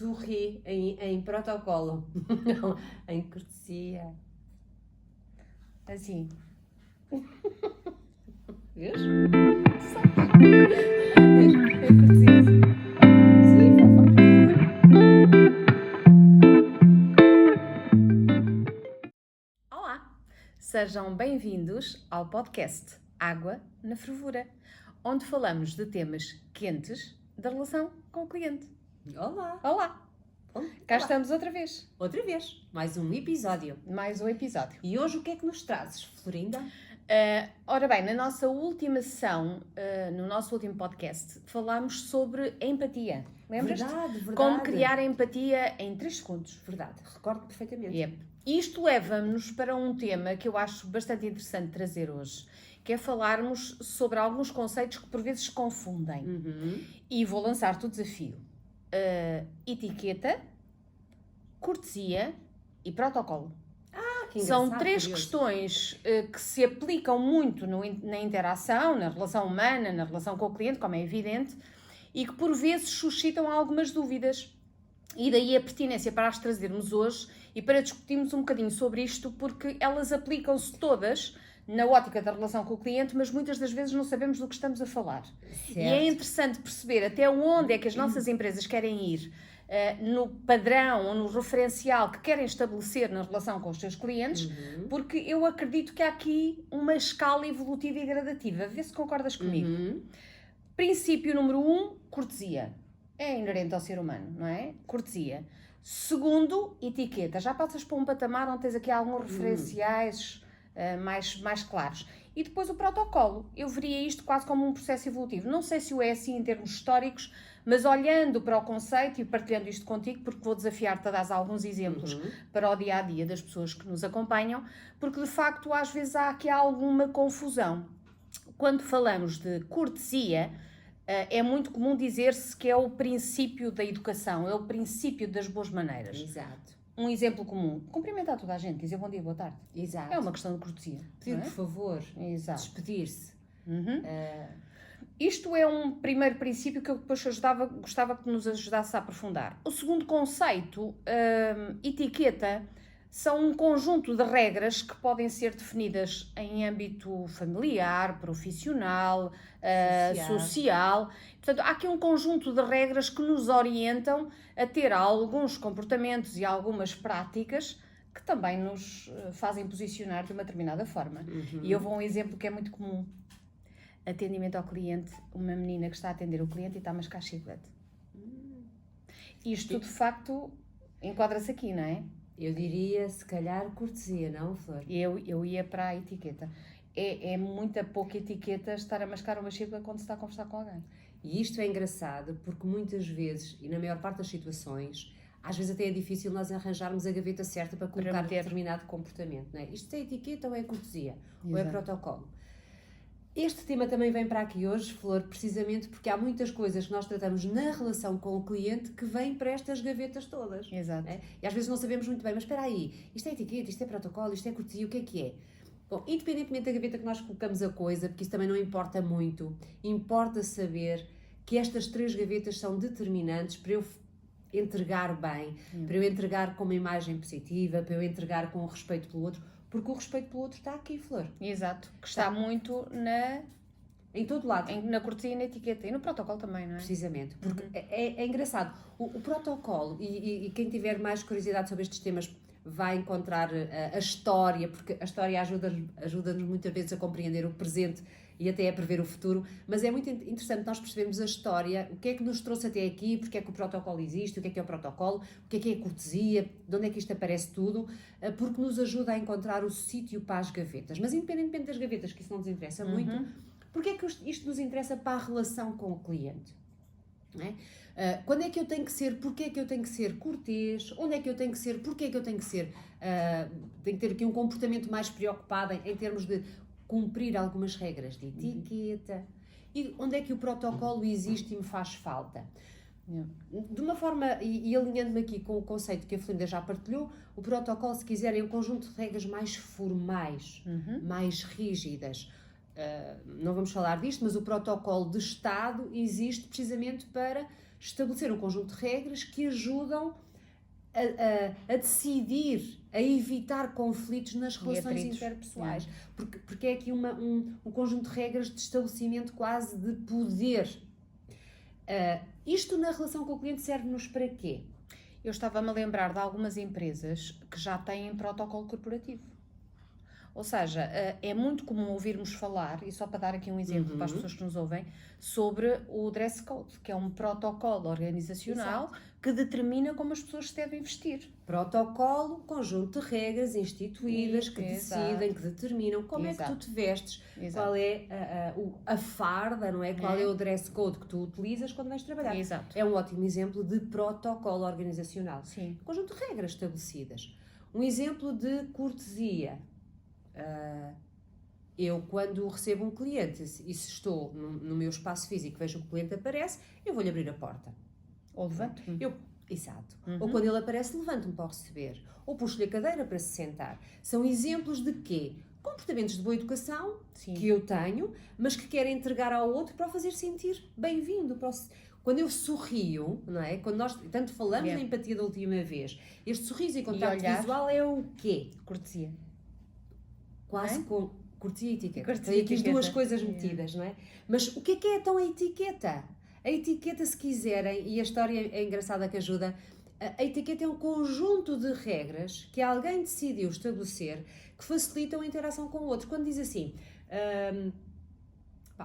sorri em protocolo. Não, em cortesia. Assim. Vês? É cortesia. Sim, fofa. Olá! Sejam bem-vindos ao podcast Água na Fervura, onde falamos de temas quentes da relação com o cliente. Olá. Olá! Bom, Cá olá. estamos outra vez, Outra vez, mais um episódio. mais um episódio. E hoje o que é que nos trazes, Florinda? Ora bem, na nossa última sessão, no nosso último podcast, falámos sobre empatia. Lembras-te? Verdade. Como criar a empatia em 3 segundos. Verdade, recordo perfeitamente. Yep. Isto leva-nos para um tema que eu acho bastante interessante trazer hoje, que é falarmos sobre alguns conceitos que por vezes se confundem. E vou lançar-te o desafio. Etiqueta, cortesia e protocolo. Que São engraçado, 3 curioso. questões que se aplicam muito na interação, na relação humana, na relação com o cliente, como é evidente, e que por vezes suscitam algumas dúvidas. E daí a pertinência para as trazermos hoje e para discutirmos um bocadinho sobre isto, porque elas aplicam-se todas na ótica da relação com o cliente, mas muitas das vezes não sabemos do que estamos a falar. Certo. E é interessante perceber até onde é que as nossas empresas querem ir no padrão ou no referencial que querem estabelecer na relação com os seus clientes, porque eu acredito que há aqui uma escala evolutiva e gradativa. Vê se concordas comigo. Princípio número 1, cortesia. É inerente ao ser humano, não é? Cortesia. Segundo, etiqueta. Já passas para um patamar onde tens aqui alguns referenciais mais claros. E depois o protocolo. Eu veria isto quase como um processo evolutivo. Não sei se o é assim em termos históricos, mas olhando para o conceito e partilhando isto contigo, porque vou desafiar-te a dar alguns exemplos para o dia-a-dia das pessoas que nos acompanham, porque de facto às vezes há aqui alguma confusão. Quando falamos de cortesia, é muito comum dizer-se que é o princípio da educação, é o princípio das boas maneiras. Exato. Um exemplo comum, cumprimentar toda a gente, dizer bom dia, boa tarde. Exato. É uma questão de cortesia. Pedir não é? por favor, Exato. despedir-se. Isto é um primeiro princípio que eu depois gostava que nos ajudasse a aprofundar. O segundo conceito, etiqueta, são um conjunto de regras que podem ser definidas em âmbito familiar, profissional, social. Portanto, há aqui um conjunto de regras que nos orientam a ter alguns comportamentos e algumas práticas que também nos fazem posicionar de uma determinada forma. E eu vou a um exemplo que é muito comum. Atendimento ao cliente, uma menina que está a atender o cliente e está a mascar chiclete. Isto, de facto, enquadra-se aqui, não é? Eu diria, se calhar, cortesia, não, Flor? Eu ia para a etiqueta. É muita pouca etiqueta estar a mascar uma chiclete quando se está a conversar com alguém. E isto é engraçado porque muitas vezes, e na maior parte das situações, às vezes até é difícil nós arranjarmos a gaveta certa para colocar meter. determinado comportamento, não é? Isto é etiqueta ou é cortesia? Ou é Exato. protocolo? Este tema também vem para aqui hoje, Flor, precisamente porque há muitas coisas que nós tratamos na relação com o cliente que vêm para estas gavetas todas. Exato. É? E às vezes não sabemos muito bem, mas espera aí, isto é etiqueta, isto é protocolo, isto é cortesia, o que é? Bom, independentemente da gaveta que nós colocamos a coisa, porque isso também não importa muito, importa saber que estas 3 gavetas são determinantes para eu entregar bem, para eu entregar com uma imagem positiva, para eu entregar com respeito pelo outro, porque o respeito pelo outro está aqui, Flor. Exato. Que está muito Em todo lado. na cortesia e na etiqueta. E no protocolo também, não é? Precisamente, porque é engraçado. O protocolo, e quem tiver mais curiosidade sobre estes temas vai encontrar a história, porque a história ajuda-nos muitas vezes a compreender o presente e até a prever o futuro, mas é muito interessante nós percebermos a história, o que é que nos trouxe até aqui, porque é que o protocolo existe, o que é o protocolo, o que é a cortesia, de onde é que isto aparece tudo, porque nos ajuda a encontrar o sítio para as gavetas. Mas independentemente das gavetas, que isso não nos interessa muito, porque é que isto nos interessa para a relação com o cliente? Não é? Quando é que eu tenho que ser, porque é que eu tenho que ser cortês, onde é que eu tenho que ser, porque é que eu tenho que ser, tenho que ter aqui um comportamento mais preocupado em termos de cumprir algumas regras de etiqueta, e onde é que o protocolo existe e me faz falta. De uma forma, e alinhando-me aqui com o conceito que a Florinda já partilhou, o protocolo, se quiserem, é um conjunto de regras mais formais, mais rígidas. Não vamos falar disto, mas o protocolo de Estado existe precisamente para estabelecer um conjunto de regras que ajudam a decidir, a evitar conflitos nas relações interpessoais. Porque é aqui um conjunto de regras de estabelecimento quase de poder. Isto na relação com o cliente serve-nos para quê? Eu estava-me a lembrar de algumas empresas que já têm protocolo corporativo. Ou seja, é muito comum ouvirmos falar, e só para dar aqui um exemplo para as pessoas que nos ouvem, sobre o dress code, que é um protocolo organizacional que determina como as pessoas se devem vestir. Protocolo, conjunto de regras instituídas que decidem, que determinam como é que tu te vestes, qual é a farda, não é? Qual é o dress code que tu utilizas quando vais trabalhar. Exato. É um ótimo exemplo de protocolo organizacional. Sim. Conjunto de regras estabelecidas. Um exemplo de cortesia. Eu, quando recebo um cliente e se estou no meu espaço físico, vejo que o cliente aparece, eu vou-lhe abrir a porta. Ou levanto-me. Exato. Ou quando ele aparece, levanto-me para o receber. Ou puxo-lhe a cadeira para se sentar. São exemplos de quê? Comportamentos de boa educação que eu tenho, mas que quero entregar ao outro para o fazer sentir bem-vindo. Quando eu sorrio, não é? Quando nós tanto falamos da empatia da última vez, este sorriso e contacto visual é o quê? Cortesia. Quase com cortesia e etiqueta. Tem aqui as duas coisas metidas, não é? Mas o que é então a etiqueta? A etiqueta, se quiserem, e a história é engraçada que ajuda, a etiqueta é um conjunto de regras que alguém decidiu estabelecer que facilitam a interação com o outro. Quando diz assim,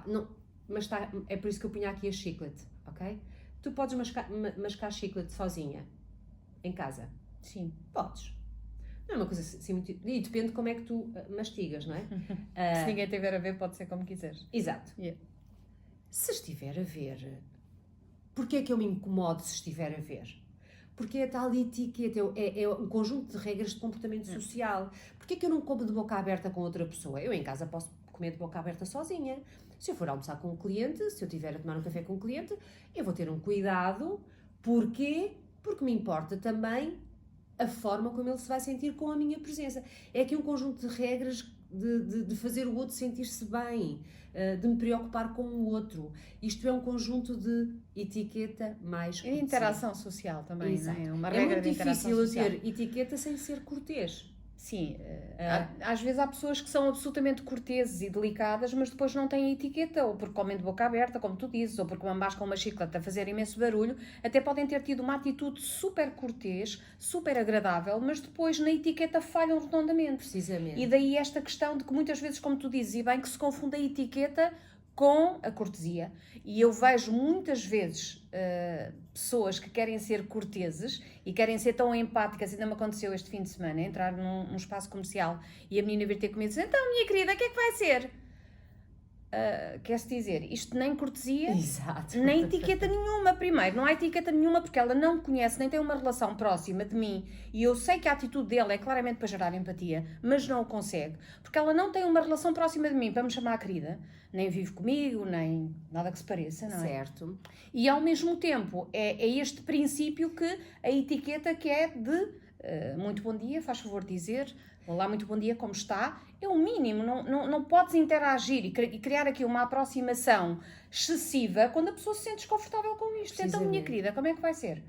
não, mas é por isso que eu punha aqui a chiclete, ok? Tu podes mascar chiclete sozinha, em casa? Sim. Podes. Não é uma coisa assim muito... E depende de como é que tu mastigas, não é? Se ninguém estiver a ver, pode ser como quiseres. Exato. Se estiver a ver, porquê é que eu me incomodo se estiver a ver? Porque é a tal etiqueta, é um conjunto de regras de comportamento social. Porquê é que eu não como de boca aberta com outra pessoa? Eu em casa posso comer de boca aberta sozinha. Se eu for almoçar com um cliente, se eu estiver a tomar um café com um cliente, eu vou ter um cuidado. Porquê? Porque me importa também a forma como ele se vai sentir com a minha presença. É aqui um conjunto de regras de fazer o outro sentir-se bem, de me preocupar com o outro. Isto é um conjunto de etiqueta mais cortesia. E interação social também, Exato. não é? Uma É regra muito de interação difícil social. ter etiqueta sem ser cortês. Sim, às vezes há pessoas que são absolutamente corteses e delicadas, mas depois não têm etiqueta, ou porque comem de boca aberta, como tu dizes, ou porque mascam uma chiclete a fazer imenso barulho, até podem ter tido uma atitude super cortês, super agradável, mas depois na etiqueta falham redondamente. Precisamente. E daí esta questão de que muitas vezes, como tu dizes, e bem, que se confunde a etiqueta com a cortesia. E eu vejo muitas vezes pessoas que querem ser corteses e querem ser tão empáticas. Ainda me aconteceu este fim de semana, entrar num espaço comercial e a menina vir ter comigo e dizer: então, minha querida, o que é que vai ser? Quer-se dizer, isto nem cortesia, nem etiqueta nenhuma. Primeiro, não há etiqueta nenhuma porque ela não me conhece, nem tem uma relação próxima de mim, e eu sei que a atitude dela é claramente para gerar empatia, mas não o consegue, porque ela não tem uma relação próxima de mim para me chamar a querida, nem vive comigo, nem nada que se pareça, não é? Certo. E ao mesmo tempo é este princípio que a etiqueta que é de muito bom dia, faz favor de dizer olá, muito bom dia, como está? É o mínimo, não podes interagir e criar aqui uma aproximação excessiva quando a pessoa se sente desconfortável com isto. Então, minha querida, como é que vai ser?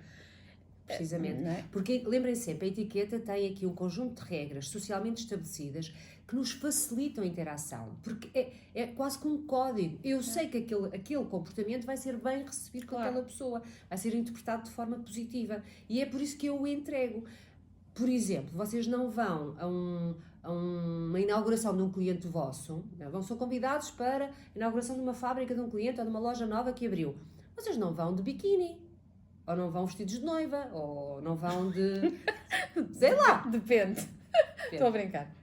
Precisamente. Não é? Porque, lembrem sempre, a etiqueta tem aqui um conjunto de regras socialmente estabelecidas que nos facilitam a interação. Porque é quase como um código. Eu sei que aquele comportamento vai ser bem recebido por aquela pessoa, vai ser interpretado de forma positiva. E é por isso que eu o entrego. Por exemplo, vocês não vão a uma inauguração de um cliente vosso, são convidados para a inauguração de uma fábrica de um cliente ou de uma loja nova que abriu. Vocês não vão de biquíni, ou não vão vestidos de noiva, ou não vão de... sei lá. Depende. Estou a brincar.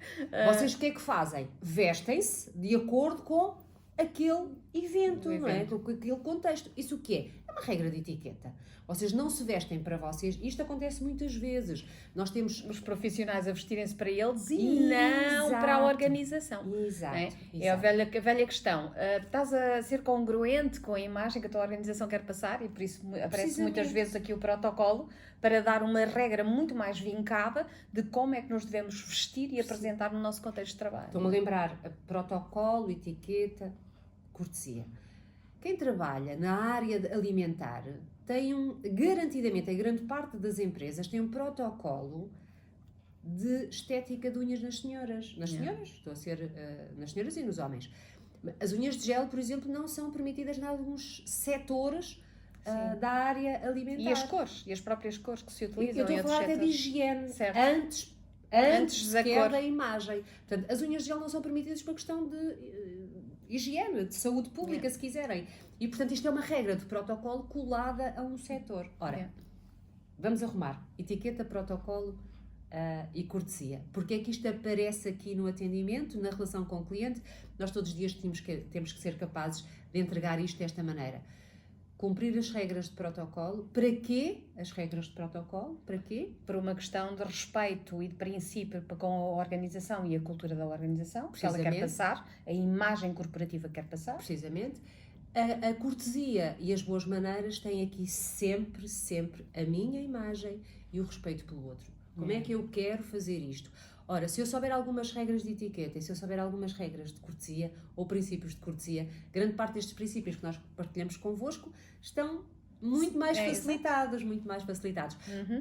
Vocês o que é que fazem? Vestem-se de acordo com aquele evento, não é? Com aquele contexto. Isso o que é? É uma regra de etiqueta. Vocês não se vestem para vocês. Isto acontece muitas vezes. Nós temos os profissionais a vestirem-se para eles e não para a organização. Exato. É a velha questão. Estás a ser congruente com a imagem que a tua organização quer passar e por isso aparece muitas vezes aqui o protocolo para dar uma regra muito mais vincada de como é que nos devemos vestir e apresentar no nosso contexto de trabalho. Estou-me a lembrar protocolo, etiqueta, cortesia. Quem trabalha na área alimentar garantidamente, a grande parte das empresas tem um protocolo de estética de unhas nas senhoras. Nas senhoras, estou a ser, nas senhoras e nos homens. As unhas de gel, por exemplo, não são permitidas em alguns setores da área alimentar. E as cores, e as próprias cores que se utilizam. Eu estou a falar até de higiene, certo. antes sequer da imagem. Portanto, as unhas de gel não são permitidas por questão de higiene, de saúde pública, se quiserem. E, portanto, isto é uma regra de protocolo colada a um setor. Ora, vamos arrumar. Etiqueta, protocolo e cortesia. Porque é que isto aparece aqui no atendimento, na relação com o cliente? Nós todos os dias temos que ser capazes de entregar isto desta maneira. Cumprir as regras de protocolo. Para quê? As regras de protocolo. Para quê? Por uma questão de respeito e de princípio com a organização e a cultura da organização, que ela quer passar, a imagem corporativa que quer passar. Precisamente. A cortesia e as boas maneiras têm aqui sempre a minha imagem e o respeito pelo outro. Como é que eu quero fazer isto? Ora, se eu souber algumas regras de etiqueta e se eu souber algumas regras de cortesia ou princípios de cortesia, grande parte destes princípios que nós partilhamos convosco estão muito mais facilitados,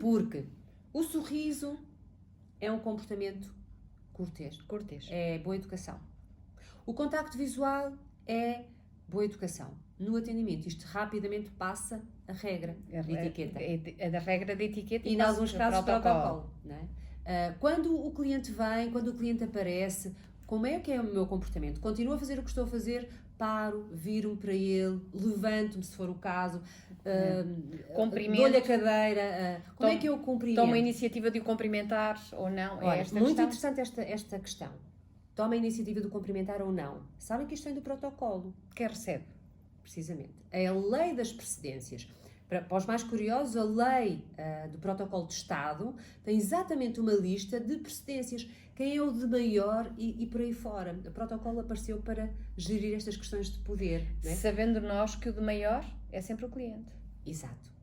porque o sorriso é um comportamento cortês. É boa educação. O contacto visual é boa educação. No atendimento, isto rapidamente passa a regra de etiqueta. A da regra de etiqueta e, em alguns casos, protocolo. Não é? Quando o cliente vem, quando o cliente aparece, como é que é o meu comportamento? Continuo a fazer o que estou a fazer, paro, viro-me para ele, levanto-me se for o caso, dou-lhe a cadeira, como é que eu cumprimento? Toma a iniciativa de o cumprimentar ou não? Olha, muito interessante esta questão. Toma a iniciativa de o cumprimentar ou não. Sabem que isto vem do protocolo. Quem recebe? Precisamente. É a lei das precedências. Para os mais curiosos, a lei do protocolo de Estado tem exatamente uma lista de precedências. Quem é o de maior e por aí fora. O protocolo apareceu para gerir estas questões de poder. Não é? Sabendo nós que o de maior é sempre o cliente. Exato.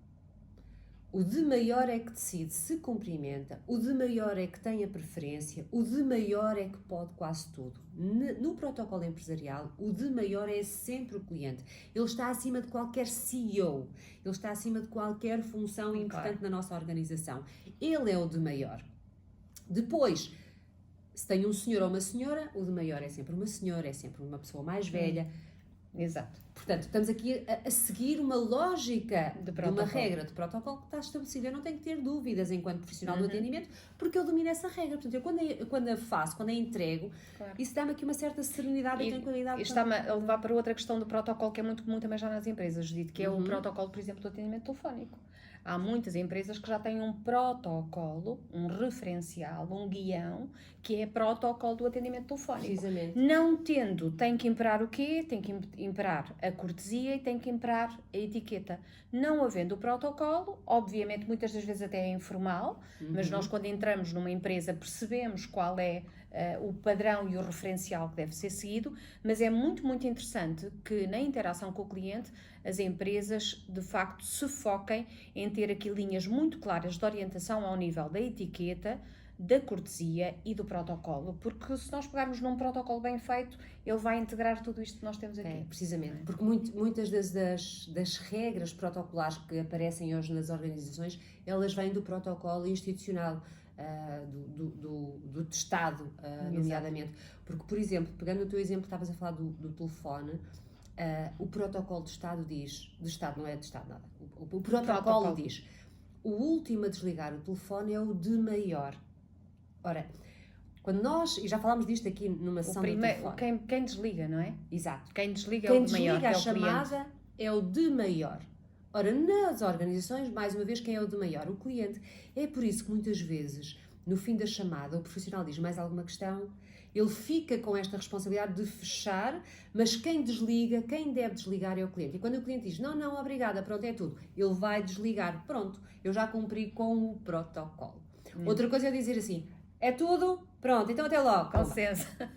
O de maior é que decide se cumprimenta, o de maior é que tem a preferência, o de maior é que pode quase tudo. No protocolo empresarial, o de maior é sempre o cliente. Ele está acima de qualquer CEO, ele está acima de qualquer função importante na nossa organização. Ele é o de maior. Depois, se tem um senhor ou uma senhora, o de maior é sempre uma senhora, é sempre uma pessoa mais velha. Exato. Portanto, estamos aqui a seguir uma lógica de uma regra de protocolo que está estabelecida. Eu não tenho que ter dúvidas enquanto profissional do atendimento, porque eu domino essa regra. Portanto, eu quando a faço, quando a entrego, isso dá-me aqui uma certa serenidade e tranquilidade. E está-me a levar para outra questão do protocolo que é muito comum também já nas empresas, Judite, que é o protocolo, por exemplo, do atendimento telefónico. Há muitas empresas que já têm um protocolo, um referencial, um guião, que é protocolo do atendimento telefónico. Precisamente. Não tendo, tem que imperar o quê? Tem que imperar a cortesia e tem que imperar a etiqueta. Não havendo o protocolo, obviamente muitas das vezes até é informal, mas nós quando entramos numa empresa percebemos qual é o padrão e o referencial que deve ser seguido, mas é muito, muito interessante que na interação com o cliente as empresas de facto se foquem em ter aqui linhas muito claras de orientação ao nível da etiqueta, da cortesia e do protocolo, porque se nós pegarmos num protocolo bem feito, ele vai integrar tudo isto que nós temos aqui. Precisamente, porque muitas das regras protocolares que aparecem hoje nas organizações, elas vêm do protocolo institucional, do Estado, nomeadamente. Porque, por exemplo, pegando o teu exemplo, estavas a falar do telefone, o protocolo de Estado diz, de Estado não é de Estado nada, o protocolo diz, o último a desligar o telefone é o de maior. Ora, quando nós, e já falámos disto aqui numa sessão do telefone. Quem desliga, não é? Exato. Quem desliga é o de maior, quem desliga a chamada é o de maior. Ora, nas organizações, mais uma vez, quem é o de maior? O cliente. É por isso que muitas vezes, no fim da chamada, o profissional diz mais alguma questão, ele fica com esta responsabilidade de fechar, mas quem desliga, quem deve desligar é o cliente. E quando o cliente diz, não, obrigada, pronto, é tudo, ele vai desligar, pronto, eu já cumpri com o protocolo. Outra coisa é dizer assim, é tudo, pronto, então até logo. Com licença.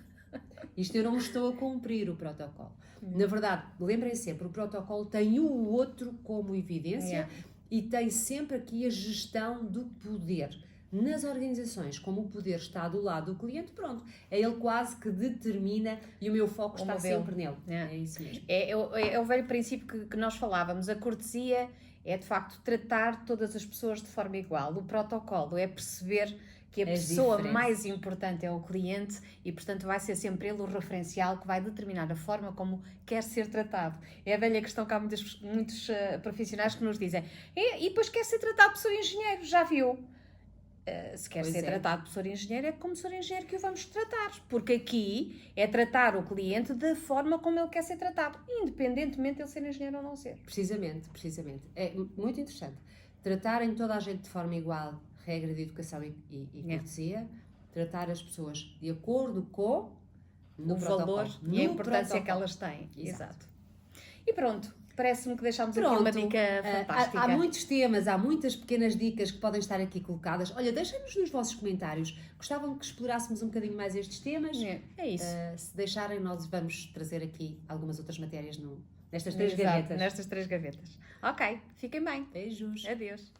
Isto eu não estou a cumprir o protocolo. Na verdade, lembrem sempre, o protocolo tem o outro como evidência e tem sempre aqui a gestão do poder. Nas organizações, como o poder está do lado do cliente, pronto, é ele quase que determina e o meu foco está sempre nele. É isso mesmo. É o velho princípio que nós falávamos, a cortesia é de facto tratar todas as pessoas de forma igual. O protocolo é perceber que a pessoa mais importante é o cliente e, portanto, vai ser sempre ele o referencial que vai determinar a forma como quer ser tratado. É a velha questão que há muitos profissionais que nos dizem: e depois quer ser tratado por ser engenheiro, já viu? Se quer ser tratado por ser engenheiro, é como ser engenheiro que o vamos tratar, porque aqui é tratar o cliente da forma como ele quer ser tratado, independentemente de ele ser engenheiro ou não ser. Precisamente. É muito interessante. Tratarem toda a gente de forma igual, regra de educação e cortesia, tratar as pessoas de acordo com o valor e a importância que elas têm. Exato. E pronto, parece-me que deixámos aqui uma dica fantástica. Há muitos temas, há muitas pequenas dicas que podem estar aqui colocadas. Olha, deixem-nos nos vossos comentários. Gostavam que explorássemos um bocadinho mais estes temas? É isso. Se deixarem, nós vamos trazer aqui algumas outras matérias nestas 3 gavetas. Nestas 3 gavetas. Ok, fiquem bem. Beijos. Adeus.